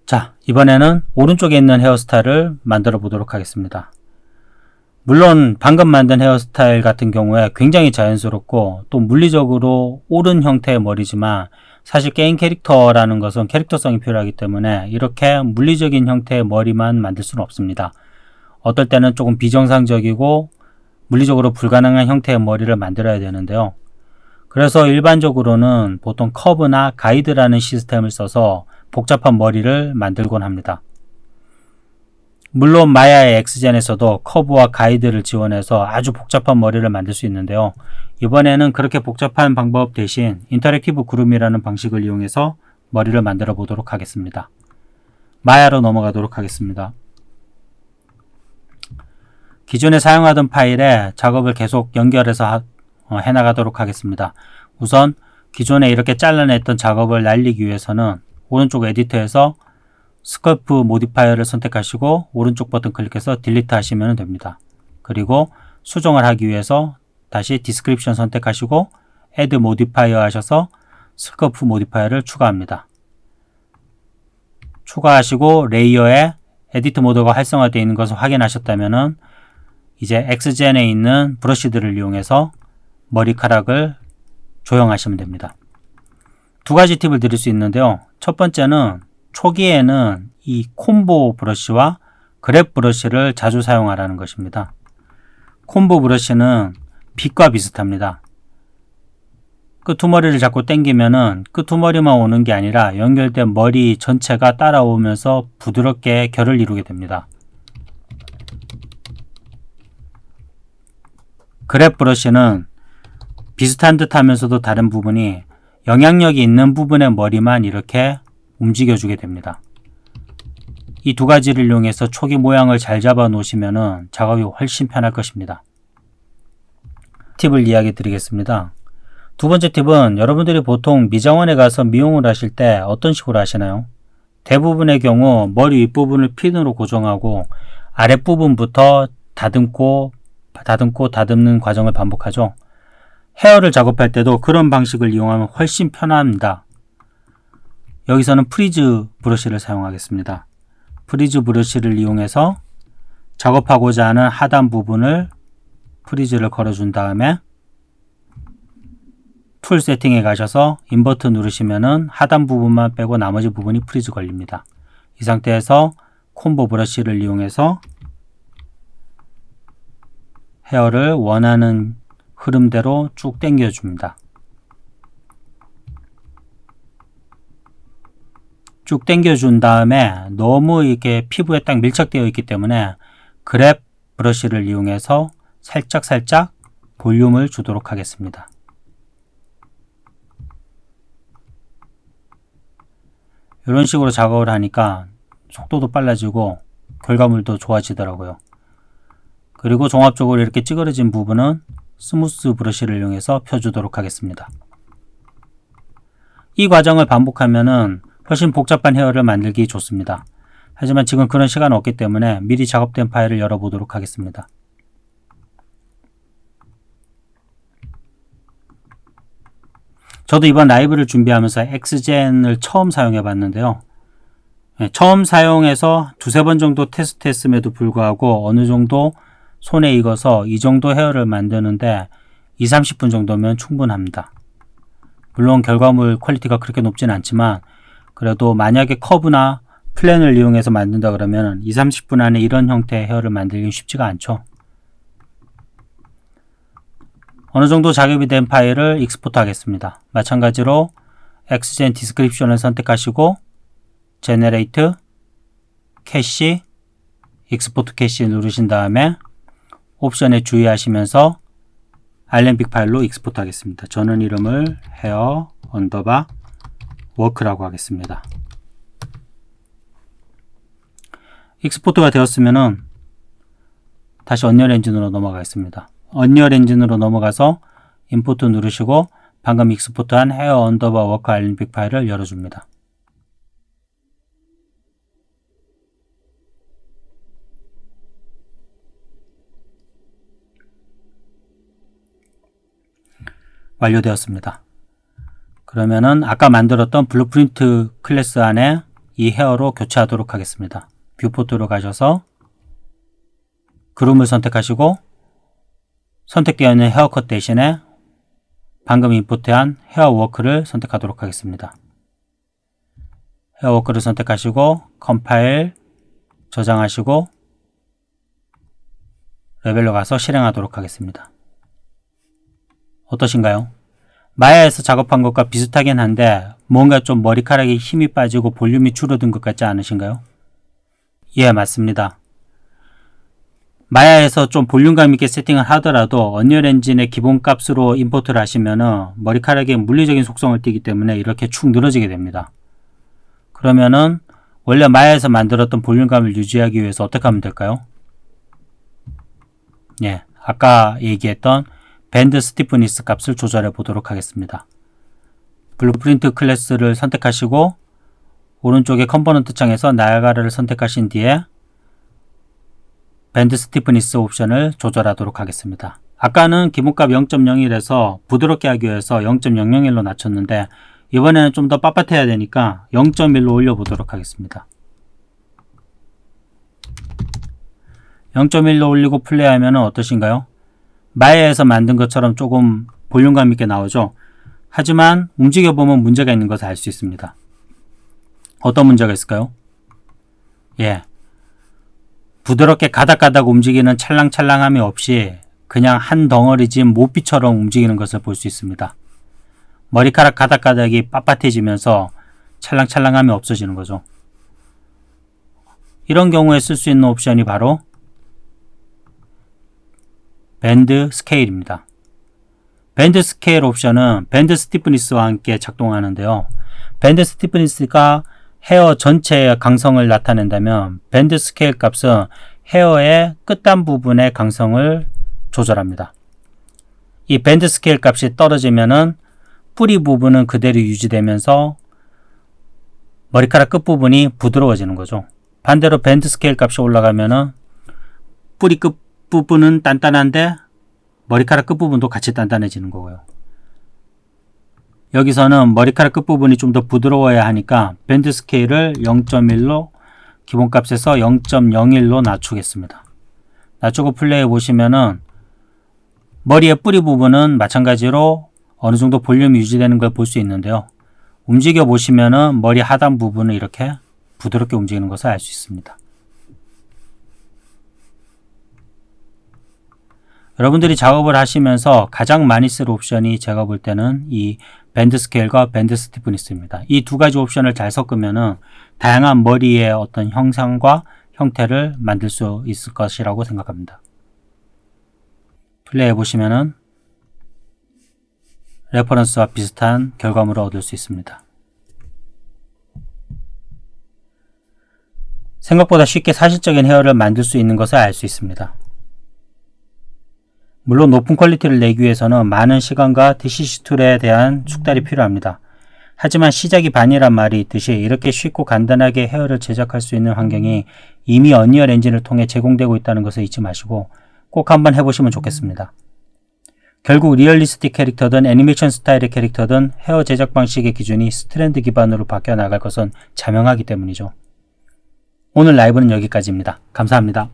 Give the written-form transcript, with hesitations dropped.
자, 이번에는 오른쪽에 있는 헤어스타일을 만들어 보도록 하겠습니다. 물론 방금 만든 헤어스타일 같은 경우에 굉장히 자연스럽고 또 물리적으로 옳은 형태의 머리지만 사실 게임 캐릭터라는 것은 캐릭터성이 필요하기 때문에 이렇게 물리적인 형태의 머리만 만들 수는 없습니다. 어떨 때는 조금 비정상적이고 물리적으로 불가능한 형태의 머리를 만들어야 되는데요. 그래서 일반적으로는 보통 커브나 가이드라는 시스템을 써서 복잡한 머리를 만들곤 합니다. 물론 마야의 엑스젠에서도 커브와 가이드를 지원해서 아주 복잡한 머리를 만들 수 있는데요. 이번에는 그렇게 복잡한 방법 대신 인터랙티브 그룹이라는 방식을 이용해서 머리를 만들어 보도록 하겠습니다. 마야로 넘어가도록 하겠습니다. 기존에 사용하던 파일에 작업을 계속 연결해서 해나가도록 하겠습니다. 우선 기존에 이렇게 잘라냈던 작업을 날리기 위해서는 오른쪽 에디터에서 스컬프 모디파이어를 선택하시고 오른쪽 버튼 클릭해서 딜리트 하시면 됩니다. 그리고 수정을 하기 위해서 다시 디스크립션 선택하시고 애드 모디파이어 하셔서 스컬프 모디파이어를 추가합니다. 추가하시고 레이어에 에디트 모드가 활성화되어 있는 것을 확인하셨다면 이제 엑스젠에 있는 브러쉬들을 이용해서 머리카락을 조형하시면 됩니다. 두 가지 팁을 드릴 수 있는데요. 첫 번째는 초기에는 이 콤보 브러쉬와 그랩 브러쉬를 자주 사용하라는 것입니다. 콤보 브러쉬는 빗과 비슷합니다. 끄트머리를 자꾸 당기면은 끄트머리만 오는 게 아니라 연결된 머리 전체가 따라오면서 부드럽게 결을 이루게 됩니다. 그랩 브러쉬는 비슷한 듯 하면서도 다른 부분이 영향력이 있는 부분의 머리만 이렇게 움직여주게 됩니다. 이 두 가지를 이용해서 초기 모양을 잘 잡아 놓으시면 작업이 훨씬 편할 것입니다. 팁을 이야기 드리겠습니다. 두 번째 팁은 여러분들이 보통 미장원에 가서 미용을 하실 때 어떤 식으로 하시나요? 대부분의 경우 머리 윗부분을 핀으로 고정하고 아랫부분부터 다듬는 과정을 반복하죠. 헤어를 작업할 때도 그런 방식을 이용하면 훨씬 편합니다. 여기서는 프리즈 브러쉬를 사용하겠습니다. 프리즈 브러쉬를 이용해서 작업하고자 하는 하단 부분을 프리즈를 걸어준 다음에 툴 세팅에 가셔서 인버트 누르시면은 하단 부분만 빼고 나머지 부분이 프리즈 걸립니다. 이 상태에서 콤보 브러쉬를 이용해서 헤어를 원하는 흐름대로 쭉 당겨줍니다. 쭉 당겨준 다음에 너무 이렇게 피부에 딱 밀착되어 있기 때문에 그랩 브러쉬를 이용해서 살짝 볼륨을 주도록 하겠습니다. 이런 식으로 작업을 하니까 속도도 빨라지고 결과물도 좋아지더라고요. 그리고 종합적으로 이렇게 찌그러진 부분은 스무스 브러쉬를 이용해서 펴주도록 하겠습니다. 이 과정을 반복하면은 훨씬 복잡한 헤어를 만들기 좋습니다. 하지만 지금 그런 시간은 없기 때문에 미리 작업된 파일을 열어보도록 하겠습니다. 저도 이번 라이브를 준비하면서 엑스젠을 처음 사용해 봤는데요. 처음 사용해서 두세 번 정도 테스트했음에도 불구하고 어느 정도 손에 익어서 이 정도 헤어를 만드는데 20-30분 정도면 충분합니다. 물론 결과물 퀄리티가 그렇게 높진 않지만 그래도 만약에 커브나 플랜을 이용해서 만든다 그러면 20-30분 안에 이런 형태의 헤어를 만들기 쉽지가 않죠. 어느 정도 작업이 된 파일을 익스포트 하겠습니다. 마찬가지로 엑스젠 디스크립션을 선택하시고 제너레이트, 캐시, 익스포트 캐시 누르신 다음에 옵션에 주의하시면서 알렌빅 파일로 익스포트 하겠습니다. 저는 이름을 헤어 언더바 워크라고 하겠습니다. 익스포트가 되었으면은 다시 언리얼 엔진으로 넘어가겠습니다. 언리얼 엔진으로 넘어가서 임포트 누르시고 방금 익스포트한 헤어 언더바 워크 알렌빅 파일을 열어줍니다. 완료되었습니다. 그러면은 아까 만들었던 블루프린트 클래스 안에 이 헤어로 교체하도록 하겠습니다. 뷰포트로 가셔서 그룹을 선택하시고 선택되어 있는 헤어컷 대신에 방금 임포트한 헤어워크를 선택하도록 하겠습니다. 헤어워크를 선택하시고 컴파일 저장하시고 레벨로 가서 실행하도록 하겠습니다. 어떠신가요? 마야에서 작업한 것과 비슷하긴 한데 뭔가 좀 머리카락에 힘이 빠지고 볼륨이 줄어든 것 같지 않으신가요? 예, 맞습니다. 마야에서 좀 볼륨감 있게 세팅을 하더라도 언리얼 엔진의 기본값으로 임포트를 하시면은 머리카락에 물리적인 속성을 띠기 때문에 이렇게 축 늘어지게 됩니다. 그러면은 원래 마야에서 만들었던 볼륨감을 유지하기 위해서 어떻게 하면 될까요? 예, 아까 얘기했던 밴드 스티프니스 값을 조절해 보도록 하겠습니다. 블루프린트 클래스를 선택하시고 오른쪽에 컴포넌트 창에서 나야가라를 선택하신 뒤에 밴드 스티프니스 옵션을 조절하도록 하겠습니다. 아까는 기본값 0.01에서 부드럽게 하기 위해서 0.001로 낮췄는데 이번에는 좀 더 빳빳해야 되니까 0.1로 올려보도록 하겠습니다. 0.1로 올리고 플레이하면 어떠신가요? 마야에서 만든 것처럼 조금 볼륨감 있게 나오죠. 하지만 움직여보면 문제가 있는 것을 알 수 있습니다. 어떤 문제가 있을까요? 예, 부드럽게 가닥가닥 움직이는 찰랑찰랑함이 없이 그냥 한 덩어리 진 모피처럼 움직이는 것을 볼 수 있습니다. 머리카락 가닥가닥이 빳빳해지면서 찰랑찰랑함이 없어지는 거죠. 이런 경우에 쓸 수 있는 옵션이 바로 밴드 스케일입니다. 밴드 스케일 옵션은 밴드 스티프니스와 함께 작동하는데요. 밴드 스티프니스가 헤어 전체의 강성을 나타낸다면 밴드 스케일 값은 헤어의 끝단 부분의 강성을 조절합니다. 이 밴드 스케일 값이 떨어지면은 뿌리 부분은 그대로 유지되면서 머리카락 끝부분이 부드러워지는 거죠. 반대로 밴드 스케일 값이 올라가면은 뿌리 끝부분은 단단한데 머리카락 끝부분도 같이 단단해지는 거고요. 여기서는 머리카락 끝부분이 좀 더 부드러워야 하니까 밴드 스케일을 0.1로 기본값에서 0.01로 낮추겠습니다. 낮추고 플레이해 보시면은 머리의 뿌리 부분은 마찬가지로 어느 정도 볼륨이 유지되는 걸 볼 수 있는데요. 움직여 보시면은 머리 하단 부분을 이렇게 부드럽게 움직이는 것을 알 수 있습니다. 여러분들이 작업을 하시면서 가장 많이 쓸 옵션이 제가 볼 때는 이 밴드 스케일과 밴드 스티프니스입니다. 이 두 가지 옵션을 잘 섞으면은 다양한 머리의 어떤 형상과 형태를 만들 수 있을 것이라고 생각합니다. 플레이해 보시면은 레퍼런스와 비슷한 결과물을 얻을 수 있습니다. 생각보다 쉽게 사실적인 헤어를 만들 수 있는 것을 알 수 있습니다. 물론 높은 퀄리티를 내기 위해서는 많은 시간과 DCC 툴에 대한 숙달이 필요합니다. 하지만 시작이 반이란 말이 있듯이 이렇게 쉽고 간단하게 헤어를 제작할 수 있는 환경이 이미 언리얼 엔진을 통해 제공되고 있다는 것을 잊지 마시고 꼭 한번 해보시면 좋겠습니다. 결국 리얼리스틱 캐릭터든 애니메이션 스타일의 캐릭터든 헤어 제작 방식의 기준이 스트랜드 기반으로 바뀌어 나갈 것은 자명하기 때문이죠. 오늘 라이브는 여기까지입니다. 감사합니다.